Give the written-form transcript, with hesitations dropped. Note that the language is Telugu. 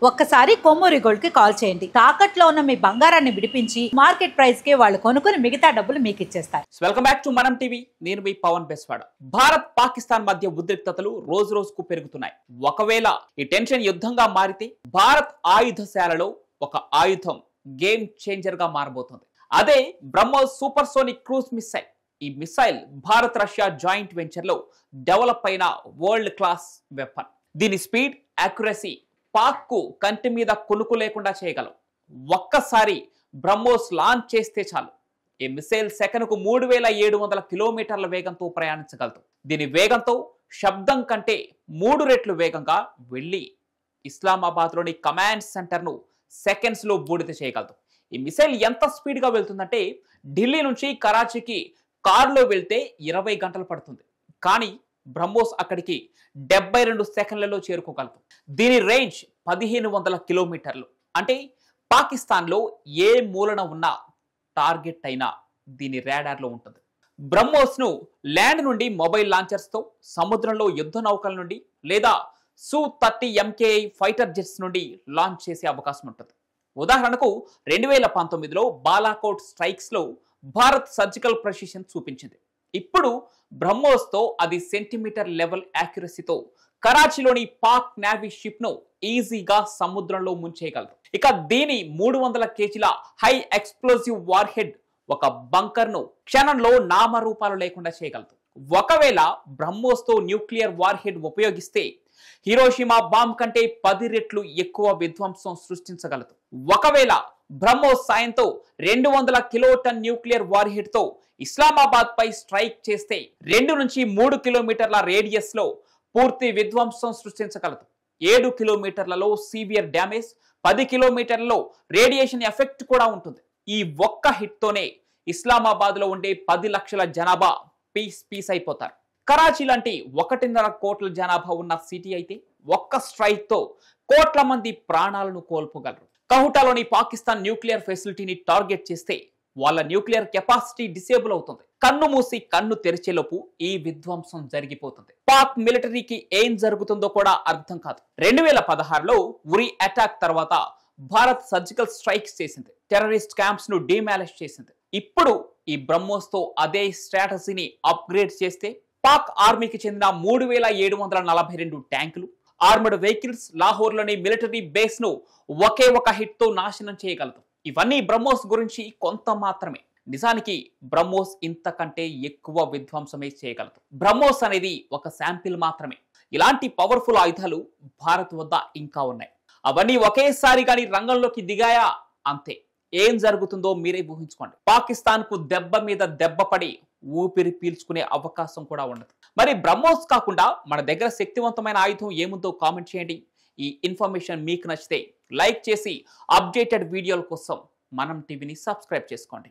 ఒక్కసారి కొమ్మూరి గోల్డ్ కి కాల్ చేయండి. తాకట్లో ఉన్న మీ బంగారాన్ని విడిపించి మార్కెట్ ప్రైస్ కి వాళ్ళు కొనుక్కుని మిగతా డబ్బులు మీకు ఇచ్చేస్తారు. వెల్కమ్ బ్యాక్ టు మనం టీవీ. నేను మీ పవన్ బెస్వాడ. భారత్ పాకిస్తాన్ మధ్య ఉద్రిక్తతలు రోజు రోజుకు పెరుగుతున్నాయి. ఒకవేళ ఈ టెన్షన్ యుద్ధంగా మారితే భారత్ ఆయుధశాలలో ఒక ఆయుధం గేమ్ చేంజర్ గా మారబోతుంది. అదే BrahMos supersonic cruise missile. ఈ missile Bharat Russia joint venture లో డెవలప్ అయిన వరల్డ్ క్లాస్ వెపన్. దీని స్పీడ్, యాక్యురసీ పాక్ కు కంటి మీద కొనుక్కు లేకుండా చేయగలవు. ఒక్కసారి బ్రహ్మోస్ లాంచ్ చేస్తే చాలు, ఈ మిసైల్ సెకనుకు 3700 కిలోమీటర్ల వేగంతో ప్రయాణించగలదు. దీని వేగంతో శబ్దం కంటే 3 రెట్లు వేగంగా వెళ్లి ఇస్లామాబాద్ లోని కమాండ్ సెంటర్ ను సెకండ్స్ లో బూడిద చేయగలదు. ఈ మిసైల్ ఎంత స్పీడ్ గా వెళ్తుందంటే ఢిల్లీ నుంచి కరాచీకి కారులో వెళ్తే 20 గంటలు పడుతుంది. కానీ బ్రహ్మోస్ అక్కడికి 72 సెకండ్లలో చేరుకోగలదు. దీని రేంజ్ 1500 కిలోమీటర్లు. అంటే పాకిస్తాన్ లో ఏ మూలన ఉన్న టార్గెట్ అయినా దీని రాడార్ లో ఉంటుంది. బ్రహ్మోస్ ను ల్యాండ్ నుండి మొబైల్ లాంచర్స్ తో, సముద్రంలో యుద్ధ నౌకల నుండి లేదా Su-30 MKI ఫైటర్ జెట్స్ నుండి లాంచ్ చేసే అవకాశం ఉంటుంది. ఉదాహరణకు 2019లో బాలాకోట్ స్ట్రైక్స్ లో భారత్ సర్జికల్ ప్రెసిషన్ చూపించింది. ఇప్పుడు బ్రహ్మోస్ తో అది సెంటీమీటర్ లెవెల్ యాక్యురసీతో కరాచీలోని పాక్ నేవీ షిప్ ను ఈజీగా సముద్రంలో ముంచేయగలదు. ఇక దీని 300 కేజీల హై ఎక్స్ప్లోజివ్ వార్ హెడ్ ఒక బంకర్ ను క్షణంలో నామరూపాలు లేకుండా చేయగలదు. ఒకవేళ బ్రహ్మోస్ తో న్యూక్లియర్ వార్ హెడ్ ఉపయోగిస్తే హిరోషిమా బాంబ్ కంటే 10 రెట్లు ఎక్కువ విధ్వంసం సృష్టించగలదు. ఒకవేళ బ్రహ్మోస్ సాయంతో 200 కిలోటన్ న్యూక్లియర్ వార్ హెడ్ తో ఇస్లామాబాద్ పై స్ట్రైక్ చేస్తే 2 నుంచి 3 కిలోమీటర్ల రేడియస్ లో పూర్తి విధ్వంసం సృష్టించగలదు. 7 కిలోమీటర్లలో సివియర్ డ్యామేజ్, 10 కిలోమీటర్లలో రేడియేషన్ ఎఫెక్ట్ కూడా ఉంటుంది. ఈ ఒక్క హిట్ తోనే ఇస్లామాబాద్ లో ఉండే 10 లక్షల జనాభా పీస్ అయిపోతారు. కరాచీ లాంటి 1.5 కోట్ల జనాభా ఉన్న సిటీ అయితే ఒక్క స్ట్రైక్ తో కోట్ల మంది ప్రాణాలను కోల్పోగలరు. కహుటాలోని పాకిస్తాన్ న్యూక్లియర్ ఫెసిలిటీని టార్గెట్ చేస్తే వాళ్ళ న్యూక్లియర్ కెపాసిటీ డిసేబుల్ అవుతుంది. కన్ను మూసి కన్ను తెరిచేలోపు ఈ విధ్వంసం జరిగిపోతుంది. పాక్ మిలిటరీకి ఏం జరుగుతుందో కూడా అర్థం కాదు. 2016లో ఉరి అటాక్ తర్వాత భారత్ సర్జికల్ స్ట్రైక్స్ చేసింది. టెర్రరిస్ట్ క్యాంప్స్ ను డిమాలిష్ చేసింది. ఇప్పుడు ఈ బ్రహ్మోస్ తో అదే స్ట్రాటజీని అప్గ్రేడ్ చేస్తే పాక్ ఆర్మీకి చెందిన 3742 ట్యాంకులు, ఆర్మర్డ్ వెహికల్స్, లాహోర్లోని మిలిటరీ బేస్ ను ఒకే ఒక హిట్ తో నాశనం చేయగలదు. ఇవన్నీ బ్రహ్మోస్ గురించి కొంత మాత్రమే. నిజానికి బ్రహ్మోస్ ఇంతకంటే ఎక్కువ విధ్వంసమే చేయగలదు. బ్రహ్మోస్ అనేది ఒక శాంపిల్ మాత్రమే. ఇలాంటి పవర్ఫుల్ ఆయుధాలు భారత్ వద్ద ఇంకా ఉన్నాయి. అవన్నీ ఒకేసారి కానీ రంగంలోకి దిగాయా అంతే. ఏం జరుగుతుందో మీరే ఊహించుకోండి. పాకిస్తాన్ కు దెబ్బ మీద దెబ్బ పడి ఊపిరి పీల్చుకునే అవకాశం కూడా ఉండదు. మరి బ్రహ్మోస్ కాకుండా మన దగ్గర శక్తివంతమైన ఆయుధం ఏముందో కామెంట్ చేయండి. ఈ ఇన్ఫర్మేషన్ మీకు నచ్చితే లైక్ చేసి అప్డేటెడ్ వీడియోల కోసం మనం టీవీని సబ్స్క్రైబ్ చేసుకోండి.